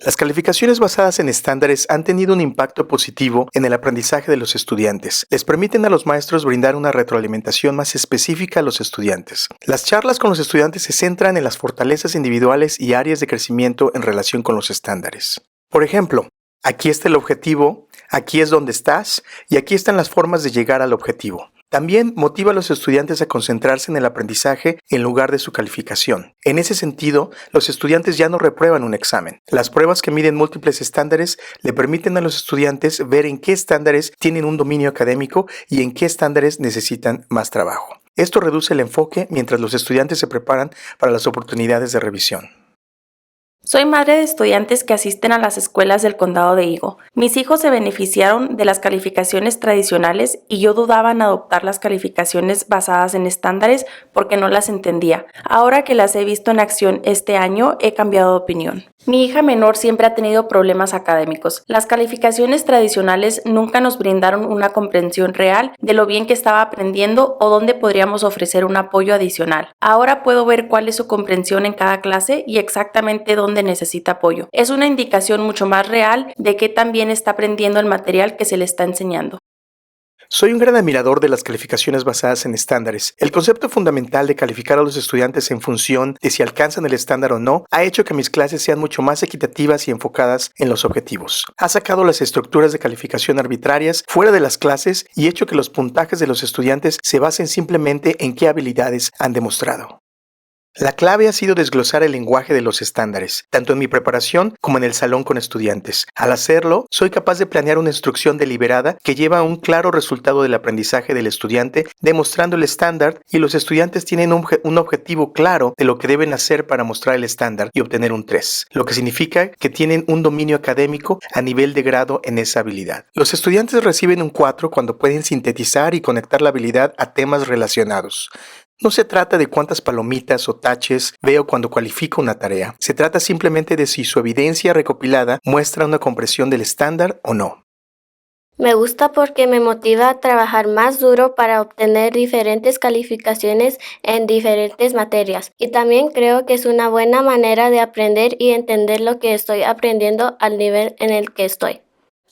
Las calificaciones basadas en estándares han tenido un impacto positivo en el aprendizaje de los estudiantes. Les permiten a los maestros brindar una retroalimentación más específica a los estudiantes. Las charlas con los estudiantes se centran en las fortalezas individuales y áreas de crecimiento en relación con los estándares. Por ejemplo, aquí está el objetivo, aquí es donde estás y aquí están las formas de llegar al objetivo. También motiva a los estudiantes a concentrarse en el aprendizaje en lugar de su calificación. En ese sentido, los estudiantes ya no reprueban un examen. Las pruebas que miden múltiples estándares le permiten a los estudiantes ver en qué estándares tienen un dominio académico y en qué estándares necesitan más trabajo. Esto reduce el enfoque mientras los estudiantes se preparan para las oportunidades de revisión. Soy madre de estudiantes que asisten a las escuelas del condado de Eagle. Mis hijos se beneficiaron de las calificaciones tradicionales y yo dudaba en adoptar las calificaciones basadas en estándares porque no las entendía. Ahora que las he visto en acción este año, he cambiado de opinión. Mi hija menor siempre ha tenido problemas académicos. Las calificaciones tradicionales nunca nos brindaron una comprensión real de lo bien que estaba aprendiendo o dónde podríamos ofrecer un apoyo adicional. Ahora puedo ver cuál es su comprensión en cada clase y exactamente dónde necesita apoyo. Es una indicación mucho más real de qué tan bien está aprendiendo el material que se le está enseñando. Soy un gran admirador de las calificaciones basadas en estándares. El concepto fundamental de calificar a los estudiantes en función de si alcanzan el estándar o no ha hecho que mis clases sean mucho más equitativas y enfocadas en los objetivos. Ha sacado las estructuras de calificación arbitrarias fuera de las clases y hecho que los puntajes de los estudiantes se basen simplemente en qué habilidades han demostrado. La clave ha sido desglosar el lenguaje de los estándares, tanto en mi preparación como en el salón con estudiantes. Al hacerlo, soy capaz de planear una instrucción deliberada que lleva a un claro resultado del aprendizaje del estudiante, demostrando el estándar, y los estudiantes tienen un objetivo claro de lo que deben hacer para mostrar el estándar y obtener un 3, lo que significa que tienen un dominio académico a nivel de grado en esa habilidad. Los estudiantes reciben un 4 cuando pueden sintetizar y conectar la habilidad a temas relacionados. No se trata de cuántas palomitas o taches veo cuando cualifico una tarea. Se trata simplemente de si su evidencia recopilada muestra una comprensión del estándar o no. Me gusta porque me motiva a trabajar más duro para obtener diferentes calificaciones en diferentes materias. Y también creo que es una buena manera de aprender y entender lo que estoy aprendiendo al nivel en el que estoy.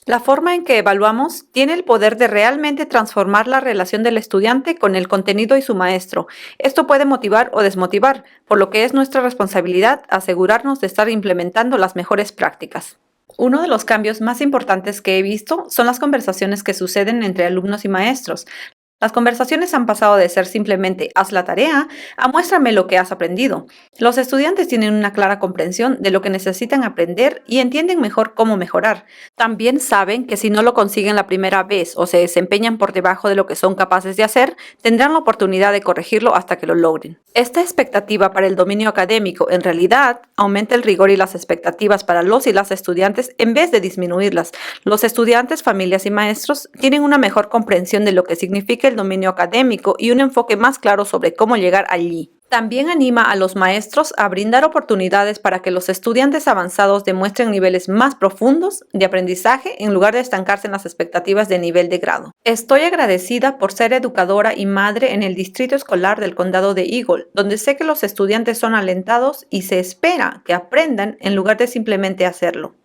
La forma en que evaluamos tiene el poder de realmente transformar la relación del estudiante con el contenido y su maestro. Esto puede motivar o desmotivar, por lo que es nuestra responsabilidad asegurarnos de estar implementando las mejores prácticas. Uno de los cambios más importantes que he visto son las conversaciones que suceden entre alumnos y maestros. Las conversaciones han pasado de ser simplemente haz la tarea a muéstrame lo que has aprendido. Los estudiantes tienen una clara comprensión de lo que necesitan aprender y entienden mejor cómo mejorar. También saben que si no lo consiguen la primera vez o se desempeñan por debajo de lo que son capaces de hacer, tendrán la oportunidad de corregirlo hasta que lo logren. Esta expectativa para el dominio académico en realidad aumenta el rigor y las expectativas para los y las estudiantes en vez de disminuirlas. Los estudiantes, familias y maestros tienen una mejor comprensión de lo que significa el dominio académico y un enfoque más claro sobre cómo llegar allí. También anima a los maestros a brindar oportunidades para que los estudiantes avanzados demuestren niveles más profundos de aprendizaje en lugar de estancarse en las expectativas de nivel de grado. Estoy agradecida por ser educadora y madre en el distrito escolar del condado de Eagle, donde sé que los estudiantes son alentados y se espera que aprendan en lugar de simplemente hacerlo.